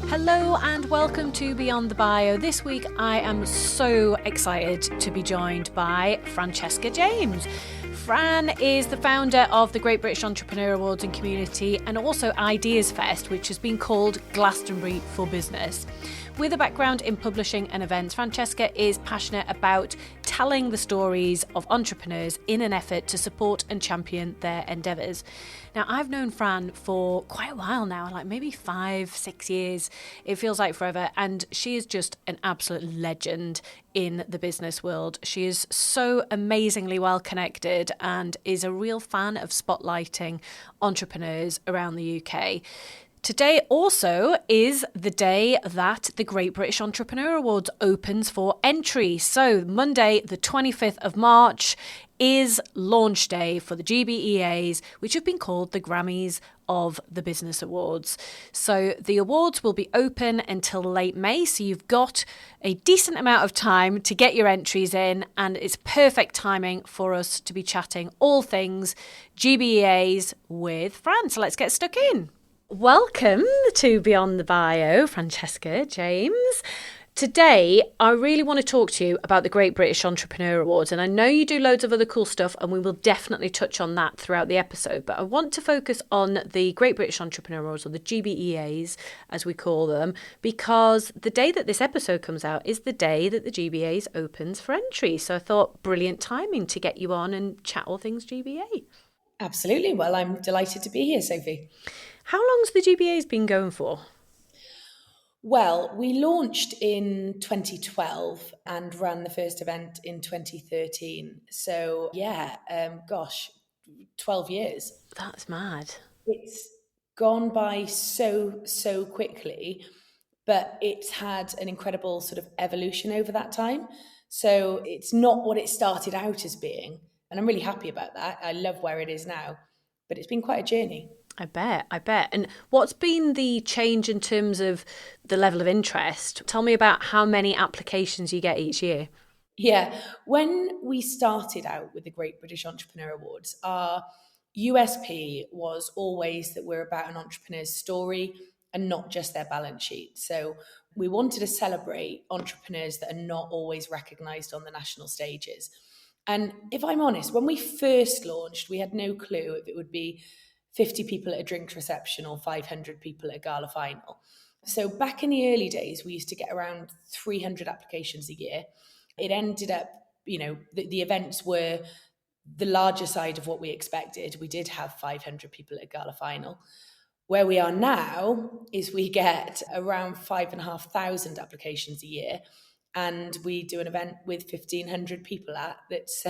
Hello and welcome to Beyond the Bio. This week I am so excited to be joined by Francesca James. Fran is the founder of the Great British Entrepreneur Awards and Community and also Ideas Fest, which has been called Glastonbury for Business. With a background in publishing and events, Francesca is passionate about telling the stories of entrepreneurs in an effort to support and champion their endeavours. Now, I've known Fran for quite a while now, like maybe 5-6 years. It feels like forever. And she is just an absolute legend in the business world. She is so amazingly well connected and is a real fan of spotlighting entrepreneurs around the UK. Today also is the day that the Great British Entrepreneur Awards opens for entry. So Monday, the 25th of March, is launch day for the GBEAs, which have been called the Grammys of the Business Awards. So the awards will be open until late May, so you've got a decent amount of time to get your entries in, and it's perfect timing for us to be chatting all things GBEAs with Fran. So let's get stuck in. Welcome to Beyond the Bio, Francesca James. Today, I really want to talk to you about the Great British Entrepreneur Awards, and I know you do loads of other cool stuff, and we will definitely touch on that throughout the episode, but I want to focus on the Great British Entrepreneur Awards, or the GBEAs, as we call them, because the day that this episode comes out is the day that the GBEAs opens for entry, so I thought brilliant timing to get you on and chat all things GBA. Absolutely. Well, I'm delighted to be here, Sophie. How long's the GBEAs been going for? Well, we launched in 2012 and ran the first event in 2013. So, 12 years. That's mad. It's gone by so quickly, but it's had an incredible sort of evolution over that time. So it's not what it started out as being. And I'm really happy about that. I love where it is now, but it's been quite a journey. I bet. And what's been the change in terms of the level of interest? Tell me about how many applications you get each year. Yeah, when we started out with the Great British Entrepreneur Awards, our USP was always that we're about an entrepreneur's story and not just their balance sheet. So we wanted to celebrate entrepreneurs that are not always recognised on the national stages. And if I'm honest, when we first launched, we had no clue if it would be 50 people at a drinks reception or 500 people at a gala final. So back in the early days, we used to get around 300 applications a year. It ended up, the events were the larger side of what we expected. We did have 500 people at a gala final. Where we are now is we get around 5,500 applications a year. And we do an event with 1,500 people that's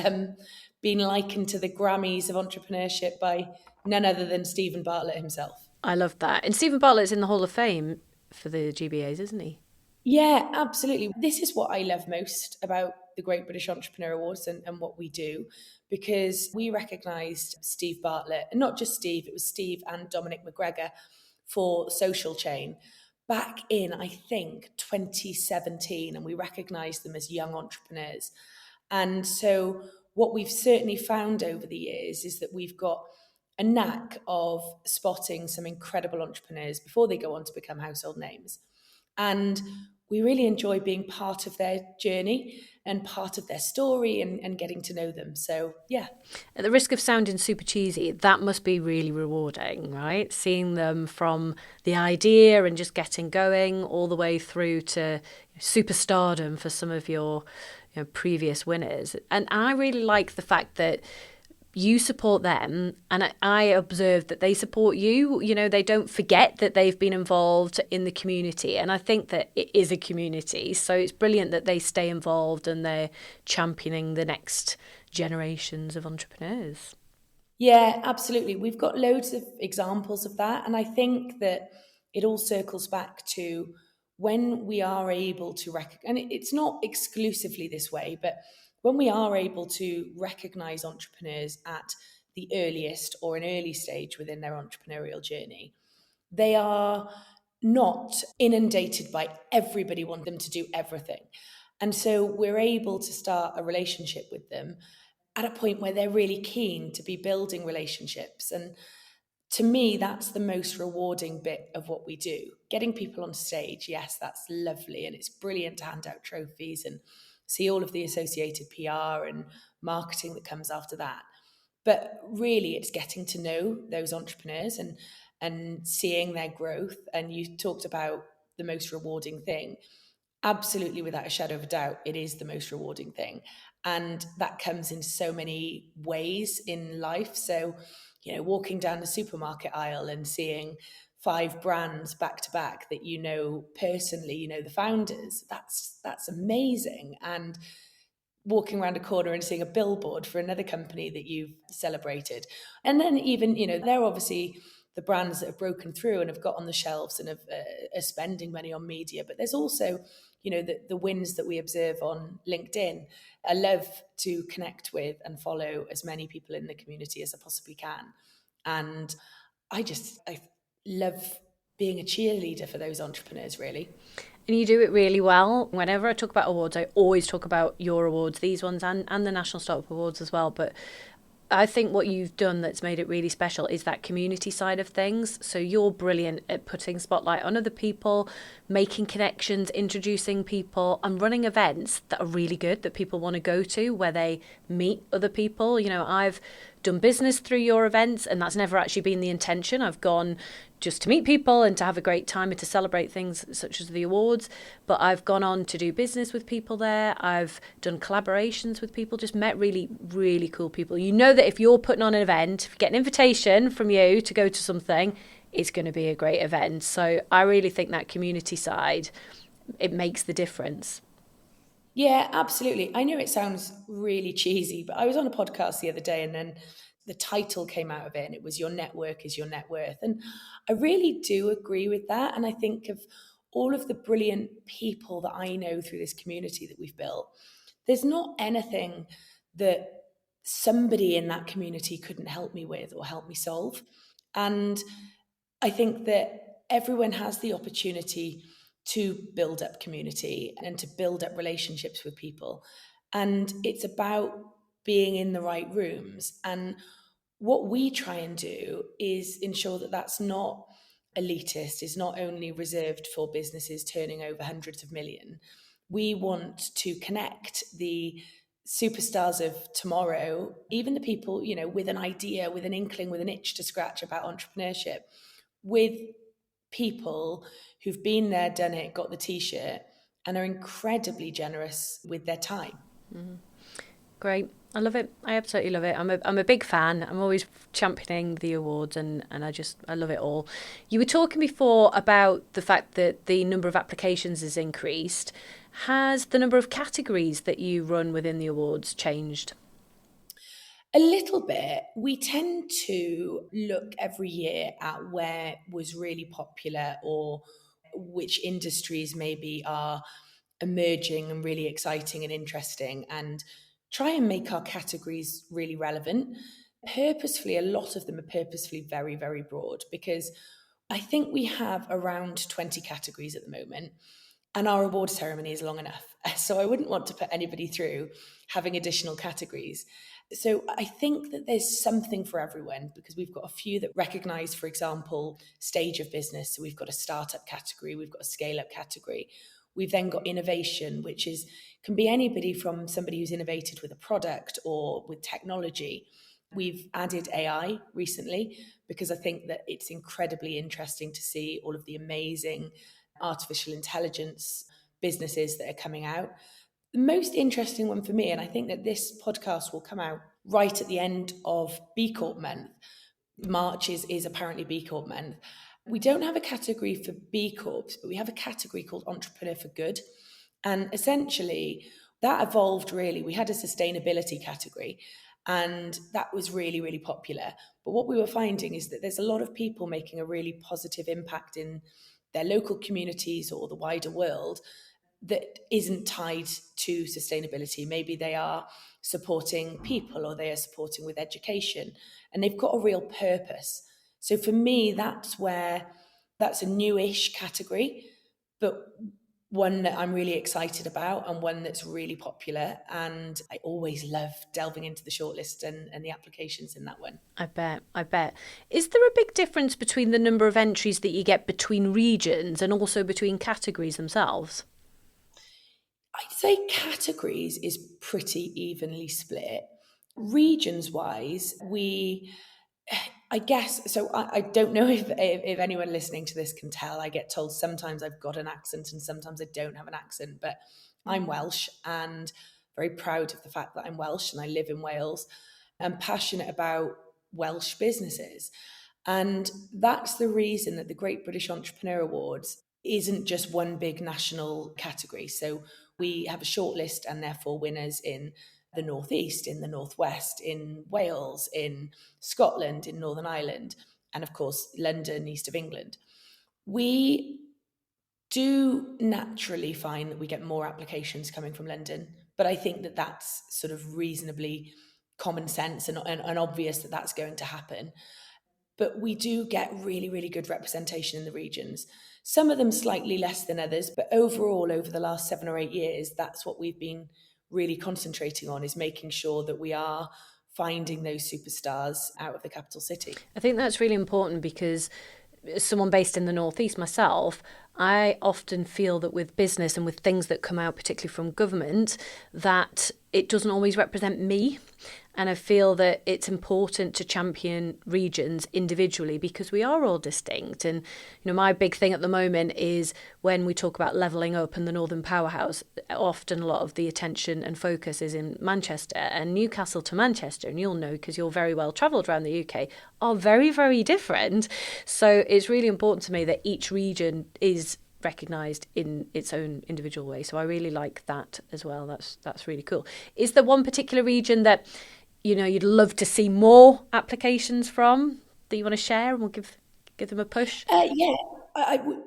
been likened to the Grammys of Entrepreneurship by none other than Steven Bartlett himself. I love that. And Steven Bartlett's in the Hall of Fame for the GBAs, isn't he? Yeah, absolutely. This is what I love most about the Great British Entrepreneur Awards and what we do, because we recognised Steve Bartlett, and not just Steve, it was Steve and Dominic McGregor for Social Chain back in, I think, 2017, and we recognised them as young entrepreneurs. And so what we've certainly found over the years is that we've got a knack of spotting some incredible entrepreneurs before they go on to become household names. And we really enjoy being part of their journey and part of their story and getting to know them. So, yeah. At the risk of sounding super cheesy, that must be really rewarding, right? Seeing them from the idea and just getting going all the way through to superstardom for some of your previous winners. And I really like the fact that you support them, and I observe that they support you. They don't forget that they've been involved in the community, and I think that it is a community, so it's brilliant that they stay involved and they're championing the next generations of entrepreneurs. Yeah, absolutely. We've got loads of examples of that, and I think that it all circles back to when we are able to and it's not exclusively this way, but when we are able to recognise entrepreneurs at the earliest or an early stage within their entrepreneurial journey, they are not inundated by everybody wanting them to do everything. And so we're able to start a relationship with them at a point where they're really keen to be building relationships. And to me, that's the most rewarding bit of what we do. Getting people on stage, yes, that's lovely. And it's brilliant to hand out trophies and see all of the associated PR and marketing that comes after that. But really, it's getting to know those entrepreneurs and seeing their growth. And you talked about the most rewarding thing. Absolutely, without a shadow of a doubt, it is the most rewarding thing. And that comes in so many ways in life. So, walking down the supermarket aisle and seeing 5 brands back to back that personally, the founders, that's amazing. And walking around a corner and seeing a billboard for another company that you've celebrated. And then even, they're obviously the brands that have broken through and have got on the shelves and are spending money on media. But there's also, the wins that we observe on LinkedIn. I love to connect with and follow as many people in the community as I possibly can. And I love being a cheerleader for those entrepreneurs, really. And you do it really well. Whenever I talk about awards, I always talk about your awards, these ones and the National Startup Awards as well. But I think what you've done that's made it really special is that community side of things. So you're brilliant at putting spotlight on other people, making connections, introducing people, and running events that are really good that people want to go to, where they meet other people. I've done business through your events, and that's never actually been the intention. I've gone just to meet people and to have a great time and to celebrate things such as the awards. But I've gone on to do business with people there. I've done collaborations with people, just met really, really cool people. That if you're putting on an event, if you get an invitation from you to go to something, it's going to be a great event. So I really think that community side, it makes the difference. Yeah, absolutely. I know it sounds really cheesy, but I was on a podcast the other day and then the title came out of it and it was "Your Network is Your Net Worth." And I really do agree with that. And I think of all of the brilliant people that I know through this community that we've built. There's not anything that somebody in that community couldn't help me with or help me solve. And I think that everyone has the opportunity to build up community and to build up relationships with people. And it's about being in the right rooms. And what we try and do is ensure that that's not elitist, is not only reserved for businesses turning over hundreds of million. We want to connect the superstars of tomorrow, even the people, with an idea, with an inkling, with an itch to scratch about entrepreneurship, with people who've been there, done it, got the t-shirt, and are incredibly generous with their time. Mm-hmm. Great. I love it. I absolutely love it. I'm a big fan. I'm always championing the awards and I love it all. You were talking before about the fact that the number of applications has increased. Has the number of categories that you run within the awards changed? A little bit. We tend to look every year at where was really popular or which industries maybe are emerging and really exciting and interesting, and try and make our categories really relevant. Purposefully, a lot of them are purposefully very, very broad because I think we have around 20 categories at the moment. And our award ceremony is long enough. So I wouldn't want to put anybody through having additional categories. So I think that there's something for everyone because we've got a few that recognise, for example, stage of business. So we've got a startup category, we've got a scale-up category. We've then got innovation, which can be anybody from somebody who's innovated with a product or with technology. We've added AI recently because I think that it's incredibly interesting to see all of the amazing artificial intelligence businesses that are coming out. The most interesting one for me, and I think that this podcast will come out right at the end of B Corp month. March is apparently B Corp month. We don't have a category for B Corps, but we have a category called Entrepreneur for Good. And essentially that evolved really. We had a sustainability category and that was really, really popular. But what we were finding is that there's a lot of people making a really positive impact in their local communities or the wider world that isn't tied to sustainability. Maybe they are supporting people or they are supporting with education and they've got a real purpose. So for me, that's a newish category, but one that I'm really excited about and one that's really popular. And I always love delving into the shortlist and the applications in that one. I bet. Is there a big difference between the number of entries that you get between regions and also between categories themselves? I'd say categories is pretty evenly split. Regions wise, I guess, so I don't know if anyone listening to this can tell. I get told sometimes I've got an accent and sometimes I don't have an accent, but I'm Welsh and very proud of the fact that I'm Welsh and I live in Wales. I'm passionate about Welsh businesses. And that's the reason that the Great British Entrepreneur Awards isn't just one big national category. So we have a shortlist and therefore winners in the Northeast, in the Northwest, in Wales, in Scotland, in Northern Ireland, and of course, London, east of England. We do naturally find that we get more applications coming from London, but I think that that's sort of reasonably common sense and obvious that that's going to happen. But we do get really, really good representation in the regions. Some of them slightly less than others, but overall, over the last 7 or 8 years, that's what we've been really concentrating on, is making sure that we are finding those superstars out of the capital city. I think that's really important because as someone based in the Northeast myself, I often feel that with business and with things that come out, particularly from government, that it doesn't always represent me. And I feel that it's important to champion regions individually because we are all distinct. And, my big thing at the moment is when we talk about levelling up and the Northern Powerhouse, often a lot of the attention and focus is in Manchester, and Newcastle to Manchester, and you'll know because you're very well travelled around the UK, are very, very different. So it's really important to me that each region is recognised in its own individual way. So I really like that as well. That's really cool. Is there one particular region that you'd love to see more applications from that you want to share, and we'll give them a push?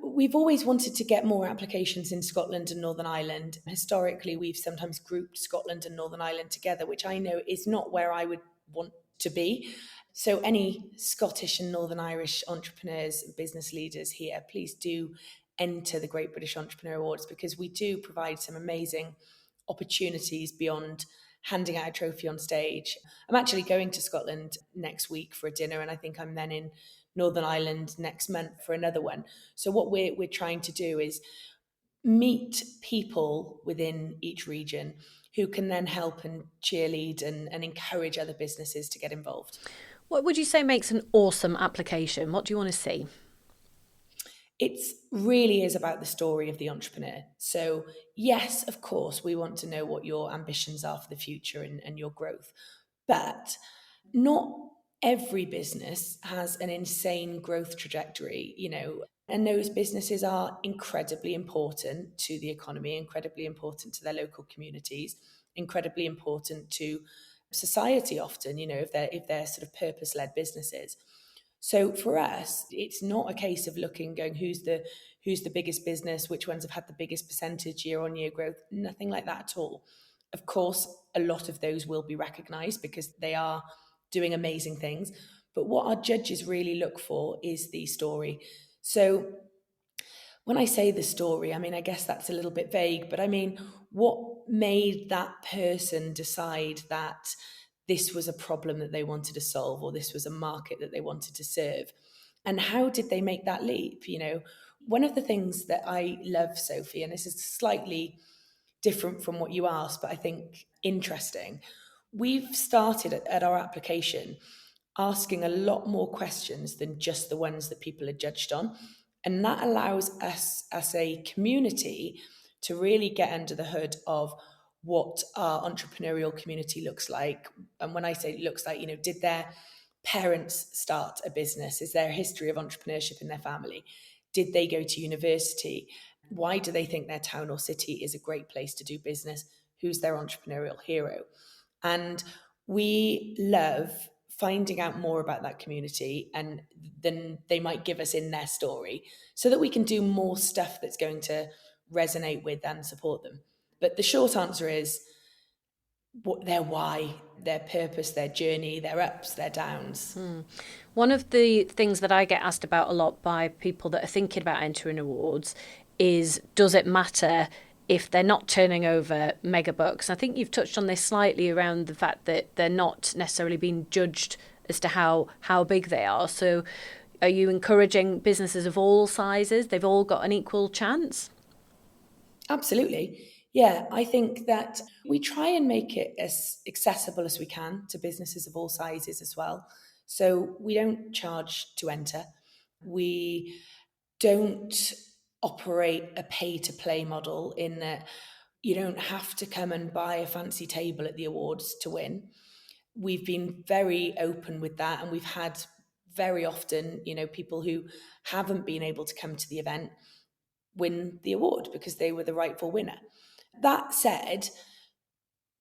We've always wanted to get more applications in Scotland and Northern Ireland. Historically, we've sometimes grouped Scotland and Northern Ireland together, which I know is not where I would want to be. So any Scottish and Northern Irish entrepreneurs and business leaders here, please do enter the Great British Entrepreneur Awards, because we do provide some amazing opportunities beyond handing out a trophy on stage. I'm actually going to Scotland next week for a dinner, and I think I'm then in Northern Ireland next month for another one. So what we're trying to do is meet people within each region who can then help and cheerlead and encourage other businesses to get involved. What would you say makes an awesome application? What do you want to see? It really is about the story of the entrepreneur. So yes, of course, we want to know what your ambitions are for the future and your growth. But not every business has an insane growth trajectory, and those businesses are incredibly important to the economy, incredibly important to their local communities, incredibly important to society often, if they're sort of purpose-led businesses. So for us, it's not a case of going, who's the biggest business, which ones have had the biggest percentage year-on-year growth, nothing like that at all. Of course, a lot of those will be recognised because they are doing amazing things. But what our judges really look for is the story. So when I say the story, I guess that's a little bit vague, but what made that person decide that this was a problem that they wanted to solve, or this was a market that they wanted to serve? And how did they make that leap? One of the things that I love, Sophie, and this is slightly different from what you asked, but I think interesting, we've started at our application asking a lot more questions than just the ones that people are judged on. And that allows us as a community to really get under the hood of what our entrepreneurial community looks like. And when I say looks like, did their parents start a business? Is there a history of entrepreneurship in their family? Did they go to university? Why do they think their town or city is a great place to do business? Who's their entrepreneurial hero? And we love finding out more about that community and then they might give us in their story so that we can do more stuff that's going to resonate with and support them. But the short answer is what their why, their purpose, their journey, their ups, their downs. One of the things that I get asked about a lot by people that are thinking about entering awards is, does it matter if they're not turning over mega bucks? I think you've touched on this slightly around the fact that they're not necessarily being judged as to how big they are. So are you encouraging businesses of all sizes? They've all got an equal chance? Absolutely. Yeah, I think that we try and make it as accessible as we can to businesses of all sizes as well. So we don't charge to enter. We don't operate a pay to play model in that you don't have to come and buy a fancy table at the awards to win. We've been very open with that, and we've had very often, people who haven't been able to come to the event win the award because they were the rightful winner. That said,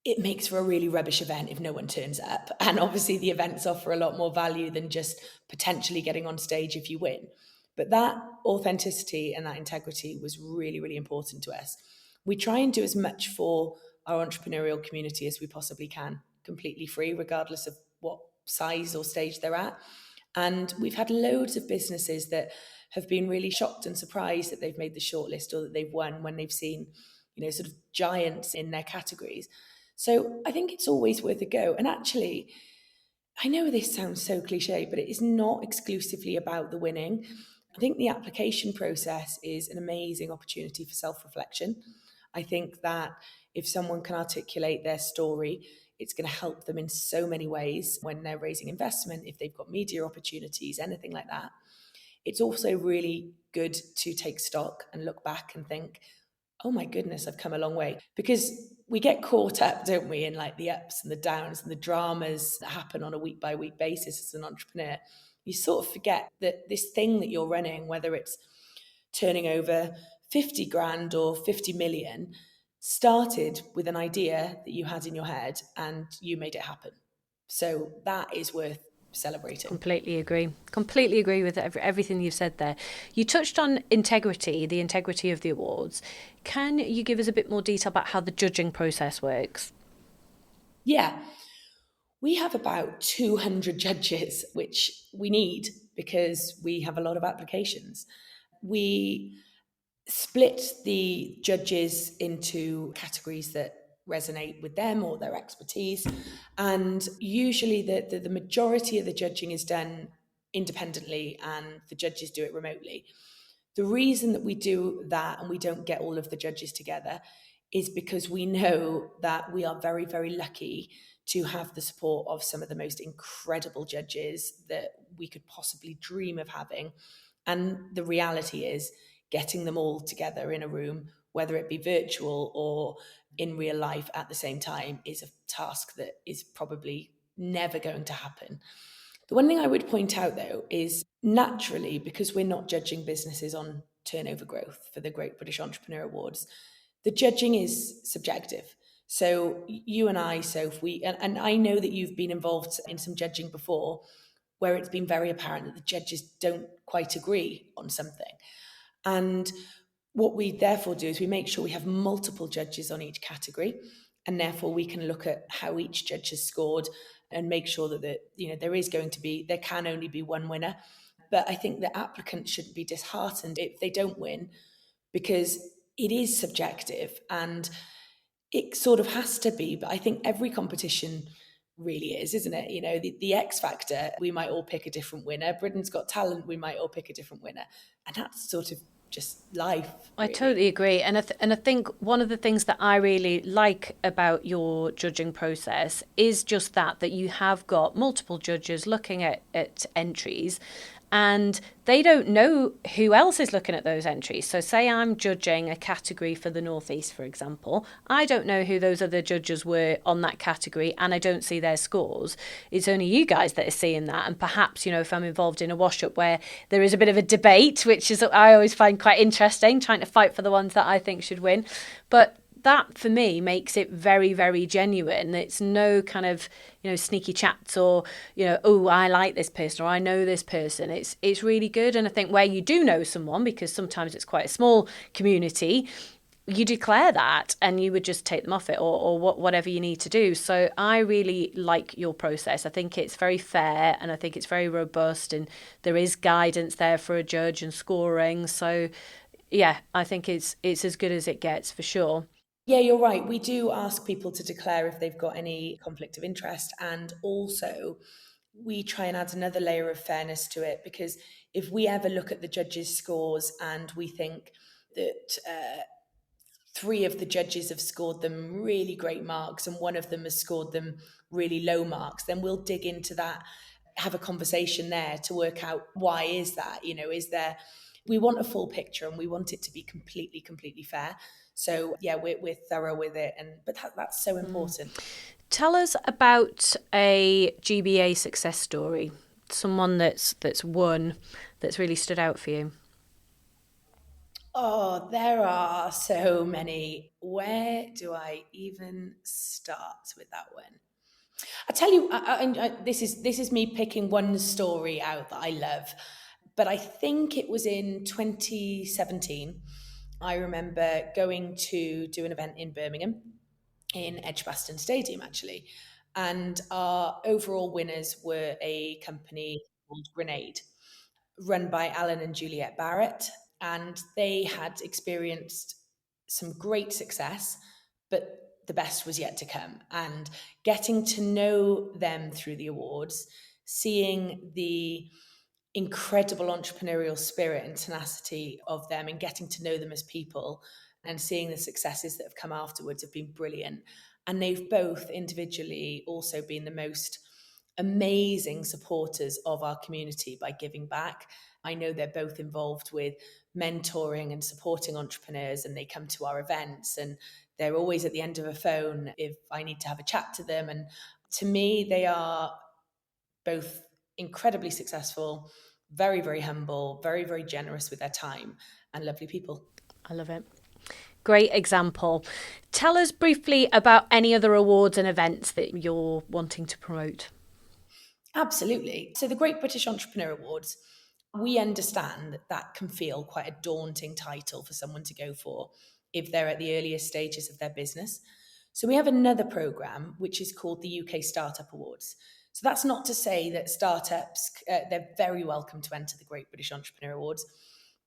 it makes for a really rubbish event if no one turns up. And obviously the events offer a lot more value than just potentially getting on stage if you win. But that authenticity and that integrity was really, really important to us. We try and do as much for our entrepreneurial community as we possibly can, completely free, regardless of what size or stage they're at. And we've had loads of businesses that have been really shocked and surprised that they've made the shortlist or that they've won when they've seen, sort of giants in their categories. So I think it's always worth a go. And actually, I know this sounds so cliche, but it is not exclusively about the winning. I think the application process is an amazing opportunity for self-reflection. I think that if someone can articulate their story, it's going to help them in so many ways when they're raising investment, if they've got media opportunities, anything like that. It's also really good to take stock and look back and think, oh my goodness, I've come a long way. Because we get caught up, don't we, in like the ups and the downs and the dramas that happen on a week by week basis as an entrepreneur. You sort of forget that this thing that you're running, whether it's turning over 50 grand or 50 million, started with an idea that you had in your head and you made it happen. So that is worth celebrating. Completely agree with everything you've said there. You touched on integrity, the integrity of the awards. Can you give us a bit more detail about how the judging process works? Yeah. We have about 200 judges, which we need because we have a lot of applications. We split the judges into categories that resonate with them or their expertise. And usually the majority of the judging is done independently and the judges do it remotely. The reason that we do that and we don't get all of the judges together is because we know that we are very, very lucky to have the support of some of the most incredible judges that we could possibly dream of having. And the reality is getting them all together in a room, whether it be virtual or in real life at the same time, is a task that is probably never going to happen. The one thing I would point out, though, is naturally, because we're not judging businesses on turnover growth for the Great British Entrepreneur Awards, the judging is subjective. So you and I, Soph, and I know that you've been involved in some judging before where it's been very apparent that the judges don't quite agree on something. And what we therefore do is we make sure we have multiple judges on each category, and therefore we can look at how each judge has scored and make sure that there can only be one winner. But I think the applicants shouldn't be disheartened if they don't win, because it is subjective and it sort of has to be. But I think every competition really is, isn't it? The X Factor, we might all pick a different winner. Britain's Got Talent, we might all pick a different winner. And that's sort of just life. Really. I totally agree. And I think one of the things that I really like about your judging process is just that you have got multiple judges looking at entries, and they don't know who else is looking at those entries. So say I'm judging a category for the Northeast, for example. I don't know who those other judges were on that category and I don't see their scores. It's only you guys that are seeing that. And perhaps, if I'm involved in a wash-up where there is a bit of a debate, which is I always find quite interesting, trying to fight for the ones that I think should win. But that for me makes it very, very genuine. It's no kind of, sneaky chats or, oh, I like this person or I know this person. It's really good. And I think where you do know someone, because sometimes it's quite a small community, you declare that and you would just take them off it, or whatever you need to do. So I really like your process. I think it's very fair and I think it's very robust, and there is guidance there for a judge and scoring. So yeah, I think it's as good as it gets for sure. Yeah, you're right. We do ask people to declare if they've got any conflict of interest. And also, we try and add another layer of fairness to it, because if we ever look at the judges' scores and we think that three of the judges have scored them really great marks and one of them has scored them really low marks, then we'll dig into that, have a conversation there to work out why is that, is there, we want a full picture and we want it to be completely fair. So yeah, we're thorough with it, but that's so important. Tell us about a GBA success story, someone that's won, that's really stood out for you. Oh, there are so many. Where do I even start with that one? I tell you, this is me picking one story out that I love, but I think it was in 2017. I remember going to do an event in Birmingham, in Edgbaston Stadium, actually, and our overall winners were a company called Grenade, run by Alan and Juliet Barrett, and they had experienced some great success, but the best was yet to come. And getting to know them through the awards, seeing the incredible entrepreneurial spirit and tenacity of them, and getting to know them as people, and seeing the successes that have come afterwards have been brilliant. And they've both individually also been the most amazing supporters of our community by giving back. I know they're both involved with mentoring and supporting entrepreneurs, and they come to our events and they're always at the end of a phone if I need to have a chat to them. And to me, they are both incredibly successful, very humble, very generous with their time, and lovely people. I love it. Great example. Tell us briefly about any other awards and events that you're wanting to promote. Absolutely. So the Great British Entrepreneur Awards, we understand that can feel quite a daunting title for someone to go for if they're at the earliest stages of their business. So we have another programme which is called the UK Startup Awards. So that's not to say that startups, they're very welcome to enter the Great British Entrepreneur Awards.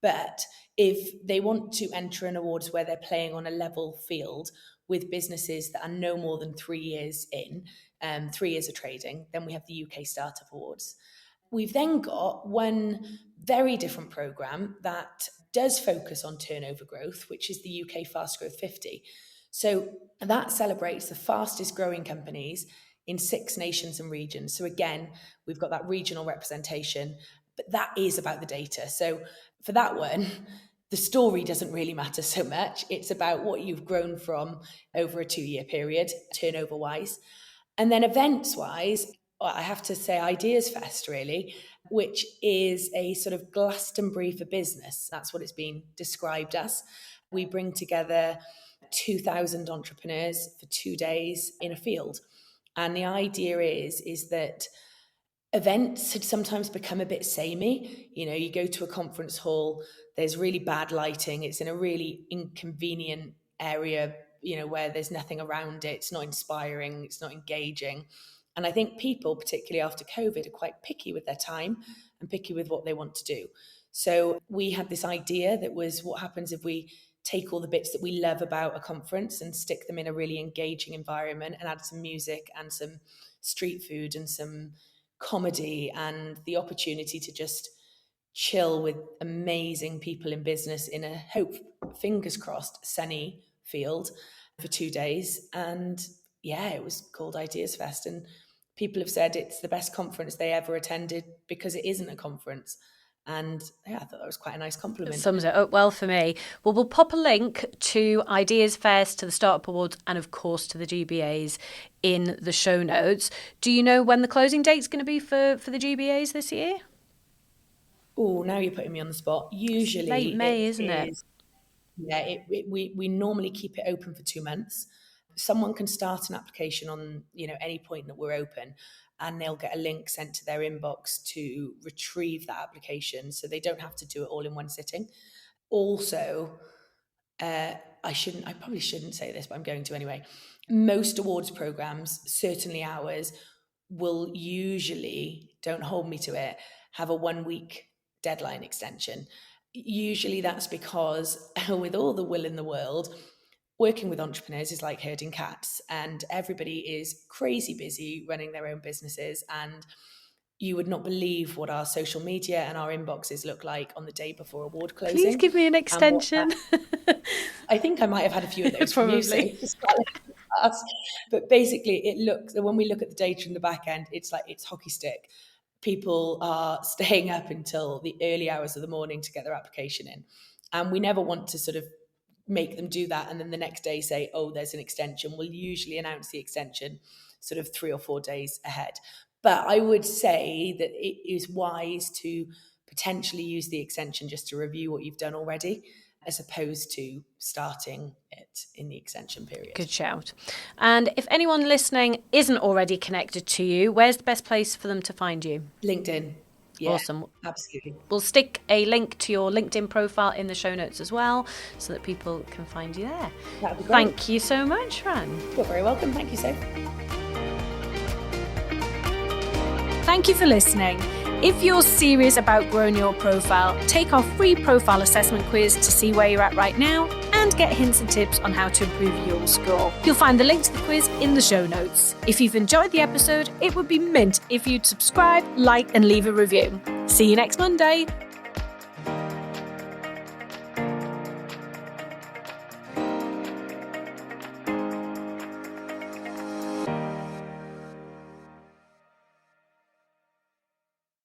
But if they want to enter an awards where they're playing on a level field with businesses that are no more than 3 years in, 3 years of trading, then we have the UK Startup Awards. We've then got one very different programme that does focus on turnover growth, which is the UK Fast Growth 50. So that celebrates the fastest growing companies in 6 nations and regions. So again, we've got that regional representation, but that is about the data. So for that one, the story doesn't really matter so much. It's about what you've grown from over a 2-year period, turnover wise. And then events wise, I have to say Ideas Fest, really, which is a sort of Glastonbury for business. That's what it's been described as. We bring together 2,000 entrepreneurs for 2 days in a field. And the idea is that events had sometimes become a bit samey. You go to a conference hall, there's really bad lighting, it's in a really inconvenient area, where there's nothing around it, it's not inspiring, it's not engaging. And I think people, particularly after COVID, are quite picky with their time and picky with what they want to do. So we had this idea that was, what happens if we take all the bits that we love about a conference and stick them in a really engaging environment and add some music and some street food and some comedy and the opportunity to just chill with amazing people in business in a fingers crossed, sunny field for 2 days. And yeah, it was called Ideas Fest. And people have said it's the best conference they ever attended because it isn't a conference. And yeah, I thought that was quite a nice compliment. Sums it up well for me. Well, we'll pop a link to Ideas Fest, to the Startup Awards, and of course to the GBAs in the show notes. Do you know when the closing date's going to be for the GBAs this year? Oh, now you're putting me on the spot. Usually, it's late May, isn't it? Yeah, we normally keep it open for 2 months. Someone can start an application on any point that we're open, and they'll get a link sent to their inbox to retrieve that application, so they don't have to do it all in one sitting. Also, I probably shouldn't say this, but I'm going to anyway. Most awards programs, certainly ours, will usually, don't hold me to it, have a 1 week deadline extension. Usually that's because with all the will in the world, working with entrepreneurs is like herding cats, and everybody is crazy busy running their own businesses. And you would not believe what our social media and our inboxes look like on the day before award closing. Please give me an extension. I think I might have had a few of those from you, so but basically it looks, when we look at the data in the back end, it's like it's hockey stick. People are staying up until the early hours of the morning to get their application in, and we never want to sort of make them do that and then the next day say, oh, there's an extension. We'll usually announce the extension sort of 3 or 4 days ahead. But I would say that it is wise to potentially use the extension just to review what you've done already, as opposed to starting it in the extension period. Good shout. And if anyone listening isn't already connected to you, where's the best place for them to find you? LinkedIn. Yeah, awesome. Absolutely. We'll stick a link to your LinkedIn profile in the show notes as well, so that people can find you there. That would be great. Thank you so much, Fran. You're very welcome. Thank you, Soph. Thank you for listening. If you're serious about growing your profile, take our free profile assessment quiz to see where you're at right now and get hints and tips on how to improve your score. You'll find the link to the quiz in the show notes. If you've enjoyed the episode, it would be mint if you'd subscribe, like, and leave a review. See you next Monday.